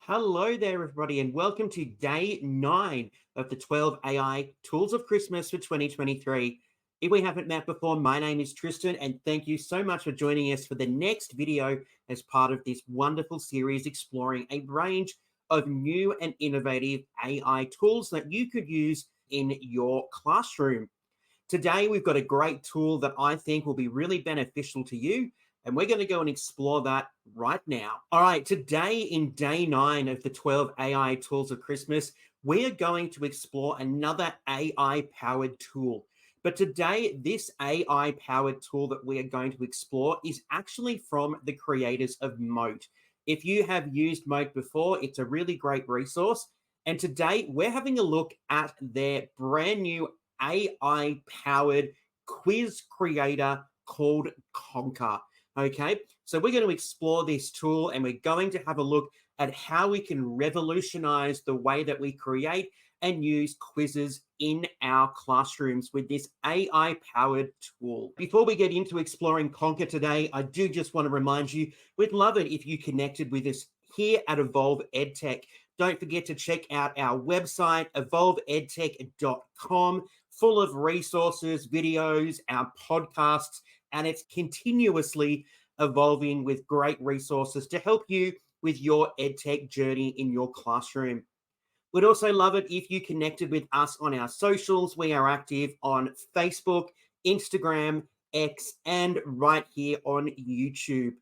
Hello there, everybody, and welcome to day 9 of the 12 AI Tools of Christmas for 2023. If we haven't met before, my name is Tristan, and thank you so much for joining us for the next video as part of this wonderful series exploring a range of new and innovative AI tools that you could use in your classroom. Today, we've got a great tool that I think will be really beneficial to you, and we're going to go and explore that right now. All right, today in day 9 of the 12 AI Tools of Christmas, we are going to explore another AI-powered tool. But today, this AI-powered tool that we are going to explore is actually from the creators of Mote. If you have used Mote before, it's a really great resource. And today, we're having a look at their brand new AI-powered quiz creator called Conker. Okay, so we're going to explore this tool and we're going to have a look at how we can revolutionize the way that we create and use quizzes in our classrooms with this AI-powered tool. Before we get into exploring Conker today, I do just want to remind you, we'd love it if you connected with us here at Evolve EdTech. Don't forget to check out our website, evolveedtech.com, full of resources, videos, our podcasts, and it's continuously evolving with great resources to help you with your EdTech journey in your classroom. We'd also love it if you connected with us on our socials. We are active on Facebook, Instagram, X, and right here on YouTube.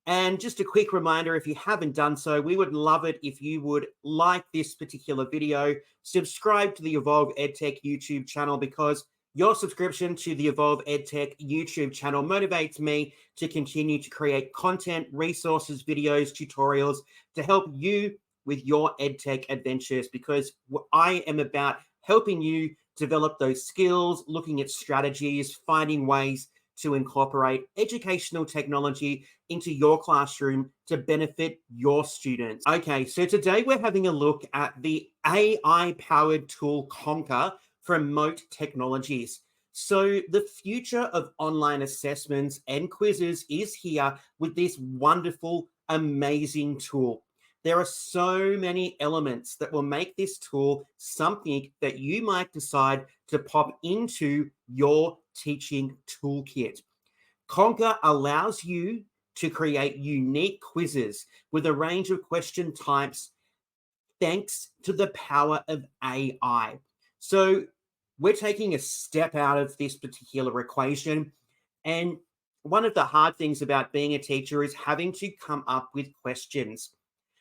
And just a quick reminder, if you haven't done so, we would love it if you would like this particular video, subscribe to the Evolve EdTech YouTube channel, because your subscription to the Evolve EdTech YouTube channel motivates me to continue to create content, resources, videos, tutorials to help you with your EdTech adventures, because I am about helping you develop those skills, looking at strategies, finding ways to incorporate educational technology into your classroom to benefit your students. Okay, so today we're having a look at the AI-powered tool Conker from Mote Technologies. So the future of online assessments and quizzes is here with this wonderful, amazing tool. There are so many elements that will make this tool something that you might decide to pop into your teaching toolkit. Conker allows you to create unique quizzes with a range of question types thanks to the power of AI. So we're taking a step out of this particular equation. And one of the hard things about being a teacher is having to come up with questions.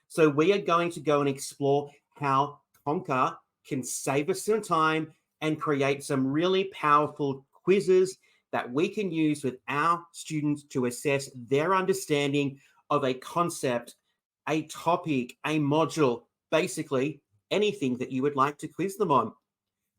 So we are going to go and explore how Conker can save us some time and create some really powerful quizzes that we can use with our students to assess their understanding of a concept, a topic, a module, basically anything that you would like to quiz them on.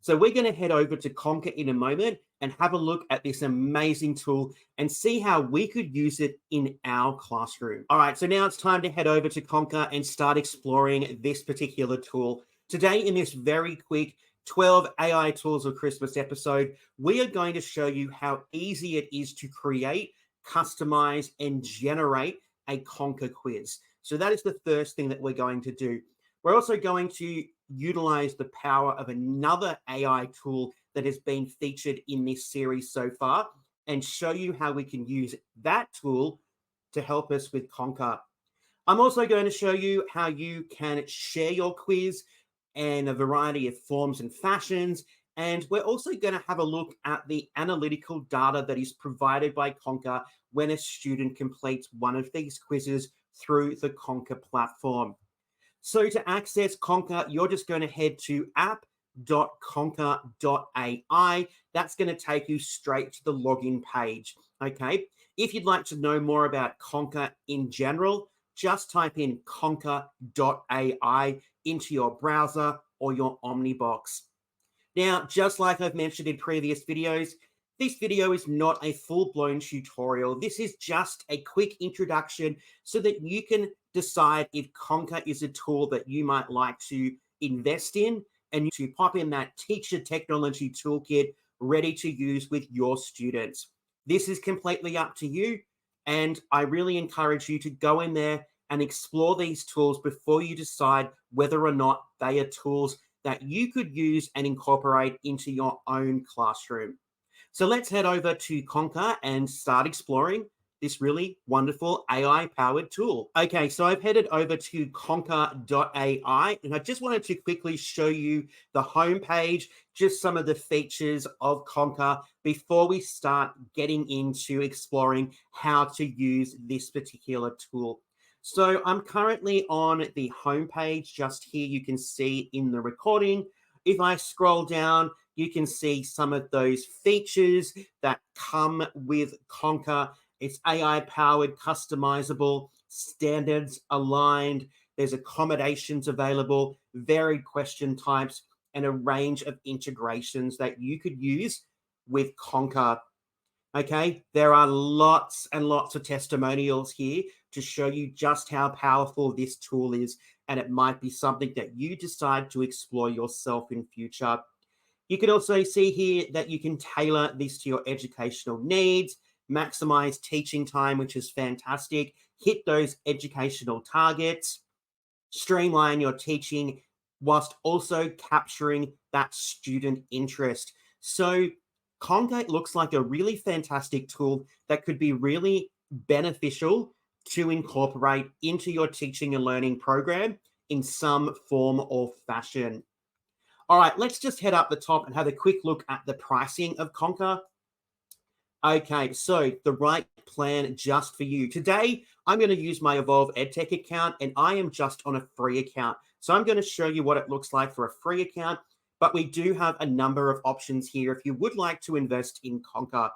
So we're going to head over to Conker in a moment and have a look at this amazing tool and see how we could use it in our classroom. All right, so now it's time to head over to Conker and start exploring this particular tool. Today, in this very quick 12 AI Tools of Christmas episode, we are going to show you how easy it is to create, customize, and generate a Conker quiz. So that is the first thing that we're going to do. We're also going to utilize the power of another AI tool that has been featured in this series so far and show you how we can use that tool to help us with Conker. I'm also going to show you how you can share your quiz in a variety of forms and fashions. And we're also going to have a look at the analytical data that is provided by Conker when a student completes one of these quizzes through the Conker platform. So to access Conker, you're just going to head to app.conker.ai. That's going to take you straight to the login page. Okay. If you'd like to know more about Conker in general, just type in conker.ai into your browser or your Omnibox. Now, just like I've mentioned in previous videos, this video is not a full-blown tutorial. This is just a quick introduction so that you can decide if Conker is a tool that you might like to invest in and to pop in that teacher technology toolkit ready to use with your students. This is completely up to you, and I really encourage you to go in there and explore these tools before you decide whether or not they are tools that you could use and incorporate into your own classroom. So let's head over to Conker and start exploring this really wonderful AI-powered tool. Okay, so I've headed over to Conker.ai, and I just wanted to quickly show you the homepage, just some of the features of Conker before we start getting into exploring how to use this particular tool. So I'm currently on the homepage. Just here you can see in the recording. If I scroll down, you can see some of those features that come with Conker. It's AI powered, customizable, standards aligned. There's accommodations available, varied question types, and a range of integrations that you could use with Conker. Okay, there are lots and lots of testimonials here to show you just how powerful this tool is, and it might be something that you decide to explore yourself in future. You can also see here that you can tailor this to your educational needs, maximize teaching time, which is fantastic, hit those educational targets, streamline your teaching whilst also capturing that student interest. So Conker looks like a really fantastic tool that could be really beneficial to incorporate into your teaching and learning program in some form or fashion. All right, let's just head up the top and have a quick look at the pricing of Conker. Okay, so the right plan just for you. Today, I'm going to use my Evolve EdTech account, and I am just on a free account. So I'm going to show you what it looks like for a free account, but we do have a number of options here if you would like to invest in Conker.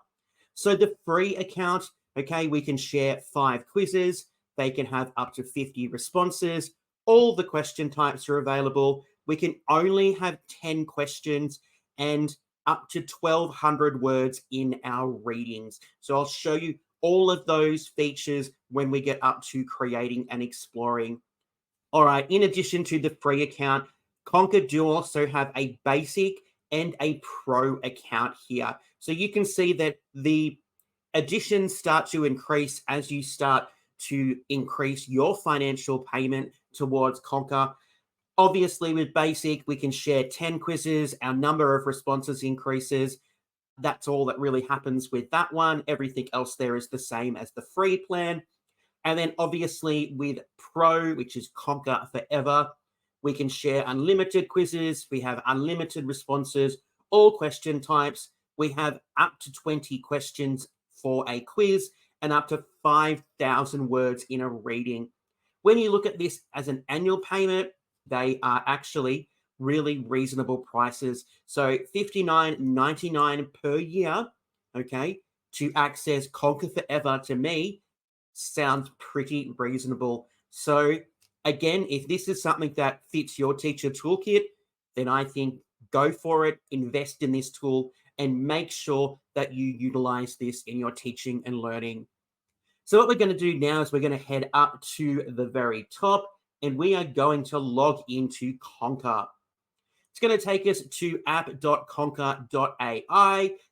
So the free account, okay, we can share 5 quizzes. They can have up to 50 responses. All the question types are available. We can only have 10 questions and up to 1,200 words in our readings. So I'll show you all of those features when we get up to creating and exploring. All right, in addition to the free account, Conker do also have a basic and a pro account here. So you can see that the additions start to increase as you start to increase your financial payment towards Conker. Obviously, with basic, we can share 10 quizzes. Our number of responses increases. That's all that really happens with that one. Everything else there is the same as the free plan. And then obviously with Pro, which is Conker Forever, we can share unlimited quizzes. We have unlimited responses, all question types. We have up to 20 questions for a quiz and up to 5,000 words in a reading. When you look at this as an annual payment, they are actually really reasonable prices. So $59.99 per year, okay, to access Conker Forever to me sounds pretty reasonable. So again, if this is something that fits your teacher toolkit, then I think go for it, invest in this tool, and make sure that you utilize this in your teaching and learning. So what we're going to do now is we're going to head up to the very top, and we are going to log into Conker. It's going to take us to app.conker.ai.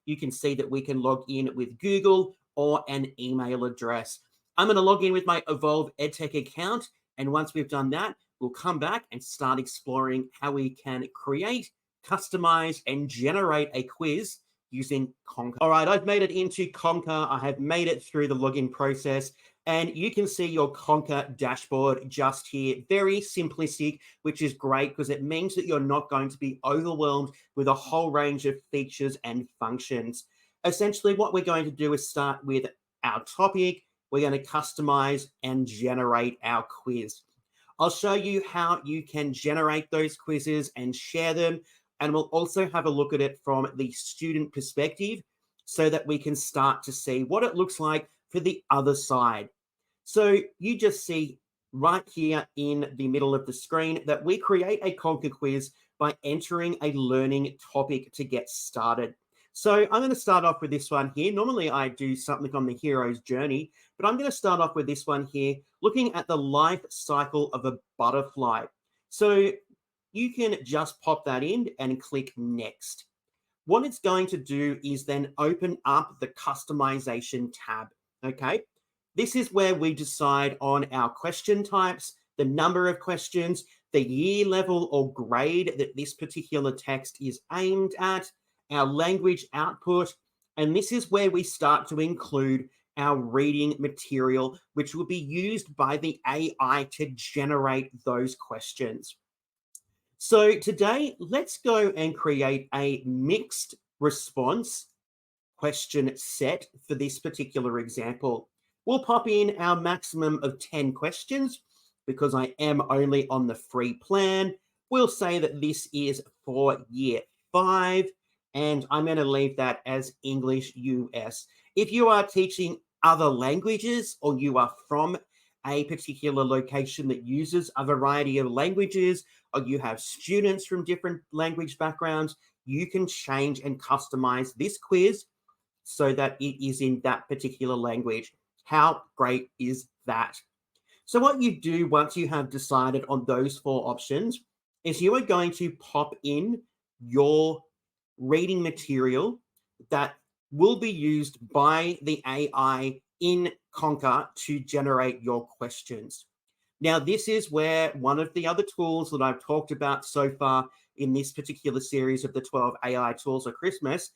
You can see that we can log in with Google or an email address. I'm going to log in with my Evolve EdTech account, and once we've done that, we'll come back and start exploring how we can create, customize, and generate a quiz using Conker. All right, I've made it into Conker. I have made it through the login process, and you can see your Conker dashboard just here. Very simplistic, which is great because it means that you're not going to be overwhelmed with a whole range of features and functions. Essentially, what we're going to do is start with our topic. We're going to customize and generate our quiz. I'll show you how you can generate those quizzes and share them. And we'll also have a look at it from the student perspective so that we can start to see what it looks like for the other side. So you just see right here in the middle of the screen that we create a Conker quiz by entering a learning topic to get started. So I'm going to start off with this one here. Normally I do something on the hero's journey, but I'm going to start off with this one here, looking at the life cycle of a butterfly. So you can just pop that in and click next. What it's going to do is then open up the customization tab, okay? This is where we decide on our question types, the number of questions, the year level or grade that this particular text is aimed at, our language output, and this is where we start to include our reading material, which will be used by the AI to generate those questions. So today, let's go and create a mixed response question set for this particular example. We'll pop in our maximum of 10 questions because I am only on the free plan. We'll say that this is for year 5, and I'm going to leave that as English US. If you are teaching other languages or you are from a particular location that uses a variety of languages, or you have students from different language backgrounds, you can change and customize this quiz so that it is in that particular language. How great is that? So what you do once you have decided on those 4 options is you are going to pop in your reading material that will be used by the AI in Conker to generate your questions. Now, this is where one of the other tools that I've talked about so far in this particular series of the 12 AI tools of Christmas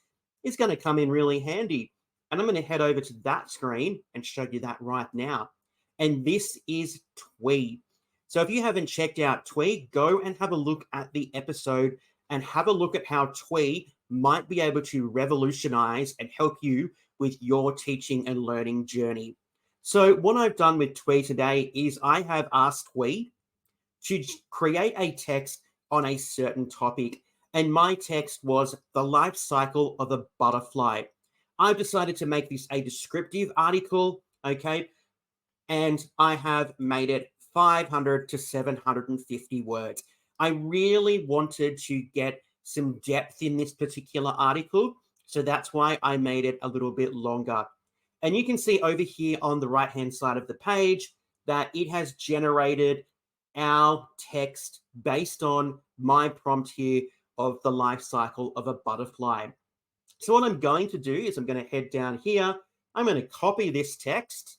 is going to come in really handy. And I'm going to head over to that screen and show you that right now. And this is Twee. So if you haven't checked out Twee, go and have a look at the episode and have a look at how Twee might be able to revolutionize and help you with your teaching and learning journey. So what I've done with Twee today is I have asked Twee to create a text on a certain topic. And my text was the life cycle of a butterfly. I've decided to make this a descriptive article, okay? And I have made it 500 to 750 words. I really wanted to get some depth in this particular article, so that's why I made it a little bit longer. And you can see over here on the right-hand side of the page that it has generated our text based on my prompt here of the life cycle of a butterfly. So what I'm going to do is I'm going to head down here. I'm going to copy this text.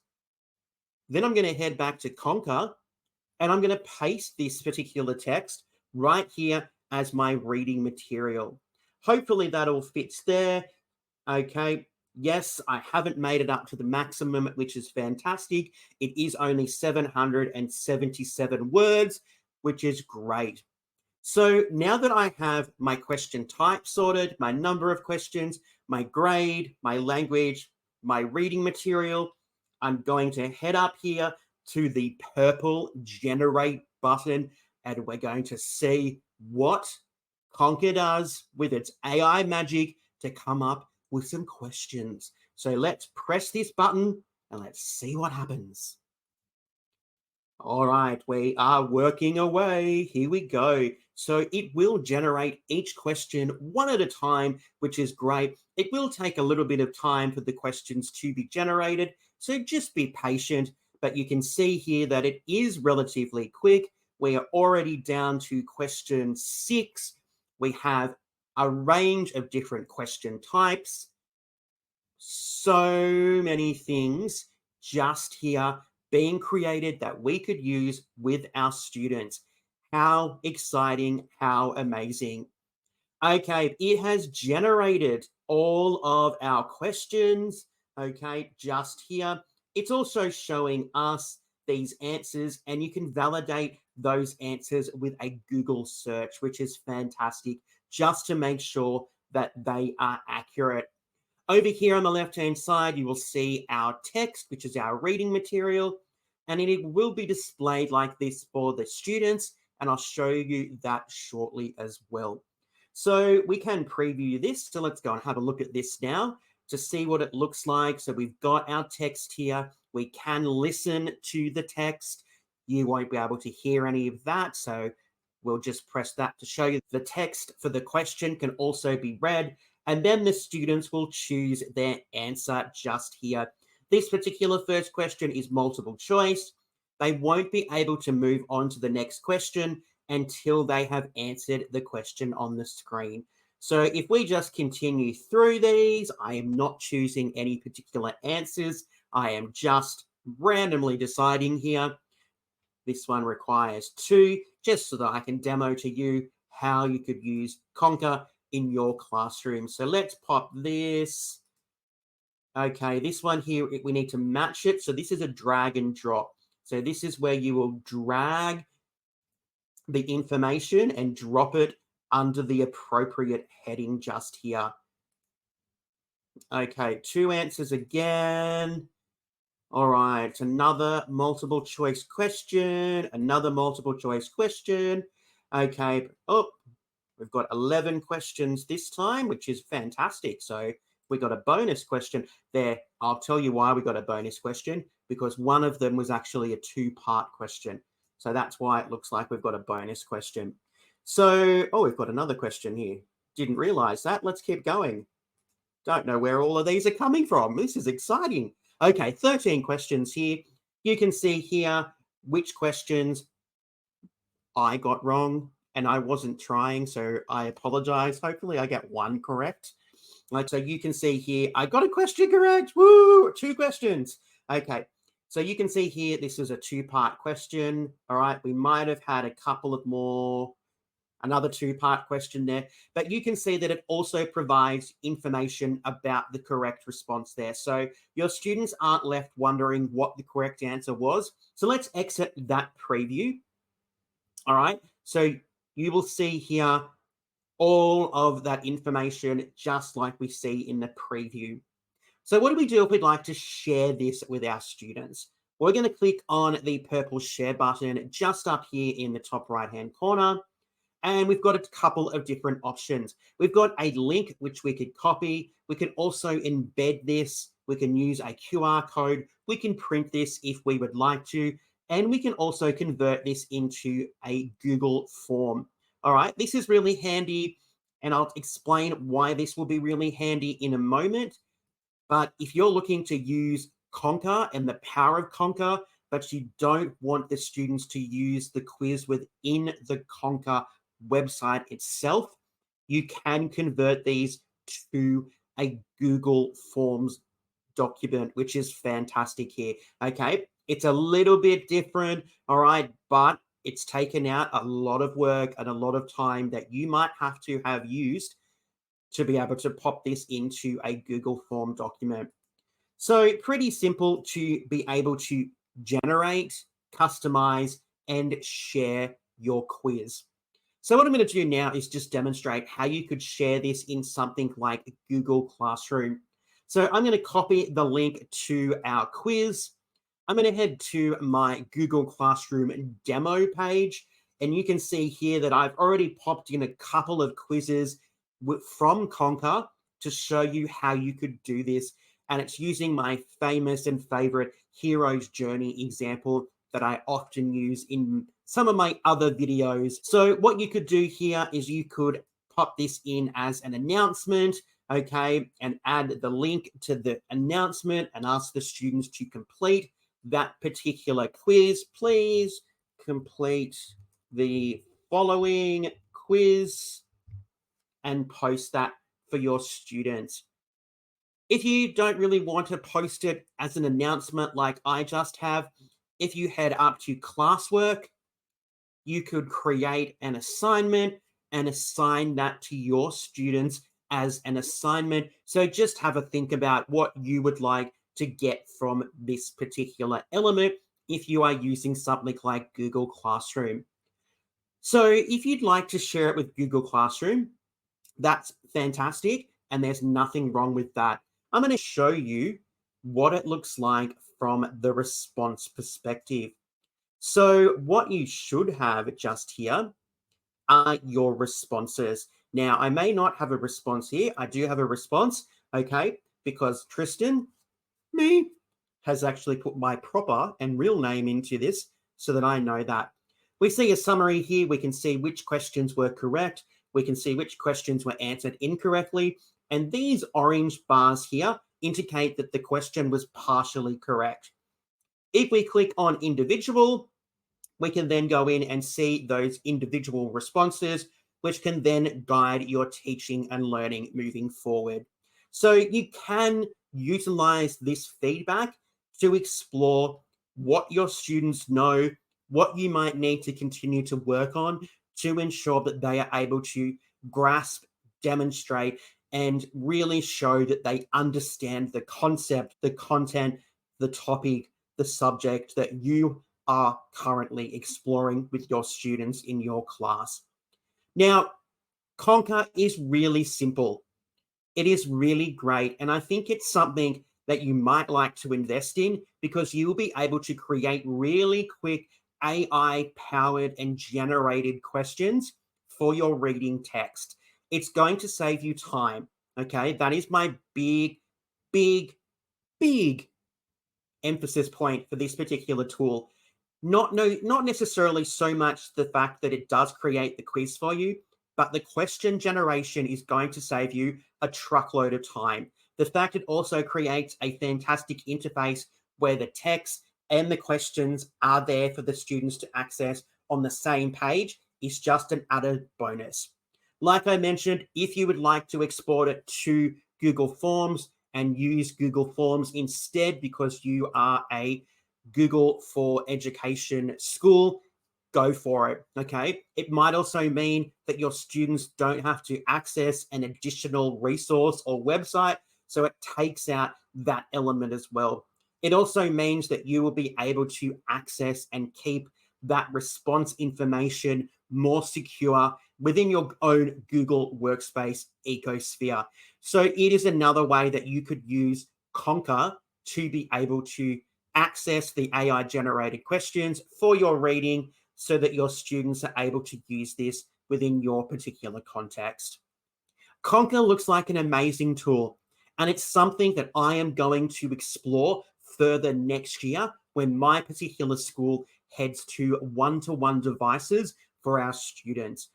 Then I'm going to head back to Conker, and I'm going to paste this particular text right here as my reading material. Hopefully that all fits there. Okay. Yes, I haven't made it up to the maximum, which is fantastic. It is only 777 words, which is great. So now that I have my question type sorted, my number of questions, my grade, my language, my reading material, I'm going to head up here to the purple generate button, and we're going to see what Conker does with its AI magic to come up with some questions. So let's press this button and let's see what happens. All right, we are working away. Here we go. So it will generate each question one at a time, which is great. It will take a little bit of time for the questions to be generated, so just be patient. But you can see here that it is relatively quick. We are already down to question 6. We have a range of different question types. So many things just here being created that we could use with our students. How exciting, how amazing. Okay, it has generated all of our questions, okay, just here. It's also showing us these answers, and you can validate those answers with a Google search, which is fantastic, just to make sure that they are accurate. Over here on the left-hand side, you will see our text, which is our reading material, and it will be displayed like this for the students, and I'll show you that shortly as well. So we can preview this. So let's go and have a look at this now to see what it looks like. So we've got our text here. We can listen to the text. You won't be able to hear any of that. So we'll just press that to show you the text for the question can also be read. And then the students will choose their answer just here. This particular first question is multiple choice. They won't be able to move on to the next question until they have answered the question on the screen. So if we just continue through these, I am not choosing any particular answers. I am just randomly deciding here. This one requires 2, just so that I can demo to you how you could use Conker in your classroom. So let's pop this. Okay, this one here, we need to match it. So this is a drag and drop. So this is where you will drag the information and drop it under the appropriate heading just here. Okay, 2 answers again. All right, another multiple choice question, another multiple choice question. Okay, oh, we've got 11 questions this time, which is fantastic. So we got a bonus question there. I'll tell you why we got a bonus question, because one of them was actually a 2-part question. So that's why it looks like we've got a bonus question. So, oh, we've got another question here. Didn't realize that. Let's keep going. Don't know where all of these are coming from. This is exciting. Okay, 13 questions here. You can see here which questions I got wrong, and I wasn't trying, so I apologize. Hopefully I get 1 correct. Like, so you can see here, I got a question correct. Woo, 2 questions. Okay, so you can see here, this is a 2-part question. All right, we might have had a couple of more, another 2-part question there, but you can see that it also provides information about the correct response there. So your students aren't left wondering what the correct answer was. So let's exit that preview. All right, so you will see here all of that information just like we see in the preview. So what do we do if we'd like to share this with our students? We're going to click on the purple share button just up here in the top right-hand corner. And we've got a couple of different options. We've got a link which we could copy. We can also embed this. We can use a QR code. We can print this if we would like to. And we can also convert this into a Google form. All right, this is really handy. And I'll explain why this will be really handy in a moment. But if you're looking to use Conker and the power of Conker, but you don't want the students to use the quiz within the Conker website itself, you can convert these to a Google Forms document, which is fantastic here. Okay, it's a little bit different, all right, but it's taken out a lot of work and a lot of time that you might have to have used to be able to pop this into a Google Form document. So pretty simple to be able to generate, customize, and share your quiz. So what I'm going to do now is just demonstrate how you could share this in something like Google Classroom. So I'm going to copy the link to our quiz. I'm going to head to my Google Classroom demo page, and you can see here that I've already popped in a couple of quizzes from Conker to show you how you could do this. And it's using my famous and favorite hero's journey example that I often use in some of my other videos. So what you could do here is you could pop this in as an announcement, okay, and add the link to the announcement and ask the students to complete that particular quiz. Please complete the following quiz and post that for your students. If you don't really want to post it as an announcement like I just have, if you head up to classwork, you could create an assignment and assign that to your students as an assignment. So just have a think about what you would like to get from this particular element if you are using something like Google Classroom. So if you'd like to share it with Google Classroom, that's fantastic, and there's nothing wrong with that. I'm going to show you what it looks like from the response perspective. So what you should have just here are your responses. Now, I may not have a response here. I do have a response, okay, because Tristan, me, has actually put my proper and real name into this so that I know that. We see a summary here. We can see which questions were correct. We can see which questions were answered incorrectly. And these orange bars here indicate that the question was partially correct. If we click on individual, we can then go in and see those individual responses, which can then guide your teaching and learning moving forward. So you can utilize this feedback to explore what your students know, what you might need to continue to work on to ensure that they are able to grasp, demonstrate, and really show that they understand the concept, the content, the topic, the subject that you are currently exploring with your students in your class. Now, Conker is really simple. It is really great. And I think it's something that you might like to invest in because you will be able to create really quick AI powered and generated questions for your reading text. It's going to save you time. Okay. That is my big, big, big emphasis point for this particular tool. Not necessarily so much the fact that it does create the quiz for you, but the question generation is going to save you a truckload of time. The fact it also creates a fantastic interface where the text and the questions are there for the students to access on the same page is just an added bonus. Like I mentioned, if you would like to export it to Google Forms and use Google Forms instead because you are a Google for Education school, go for it. Okay. It might also mean that your students don't have to access an additional resource or website. So it takes out that element as well. It also means that you will be able to access and keep that response information more secure within your own Google Workspace ecosphere. So it is another way that you could use Conker to be able to access the AI generated questions for your reading so that your students are able to use this within your particular context. Conker looks like an amazing tool, and it's something that I am going to explore further next year when my particular school heads to one-to-one devices for our students.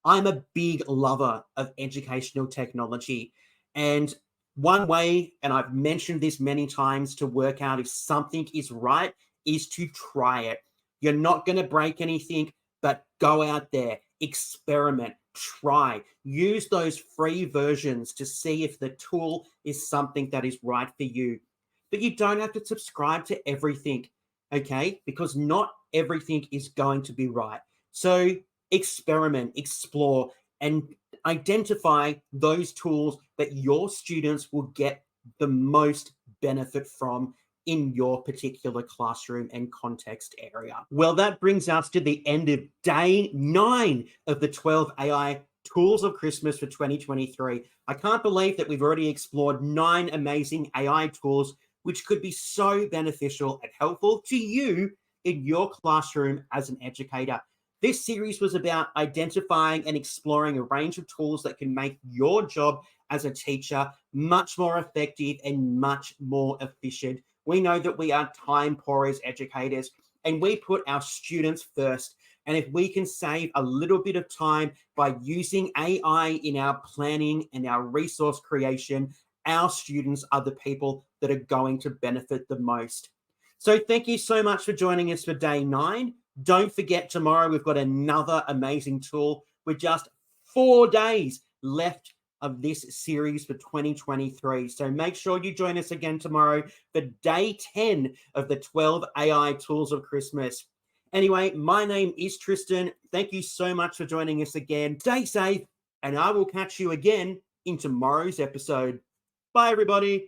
I'm a big lover of educational technology. And one way, and I've mentioned this many times, to work out if something is right is to try it. You're not going to break anything, but go out there, experiment, try, use those free versions to see if the tool is something that is right for you. But you don't have to subscribe to everything, okay? Because not everything is going to be right. So experiment, explore, and identify those tools that your students will get the most benefit from in your particular classroom and context area. Well, that brings us to the end of day 9 of the 12 AI tools of Christmas for 2023. I can't believe that we've already explored 9 amazing AI tools, which could be so beneficial and helpful to you in your classroom as an educator. This series was about identifying and exploring a range of tools that can make your job as a teacher much more effective and much more efficient. We know that we are time poor as educators and we put our students first. And if we can save a little bit of time by using AI in our planning and our resource creation, our students are the people that are going to benefit the most. So thank you so much for joining us for day 9. Don't forget, tomorrow we've got another amazing tool with just 4 days left of this series for 2023. So make sure you join us again tomorrow for day 10 of the 12 AI tools of Christmas. Anyway, my name is Tristan. Thank you so much for joining us again. Stay safe, and I will catch you again in tomorrow's episode. Bye, everybody.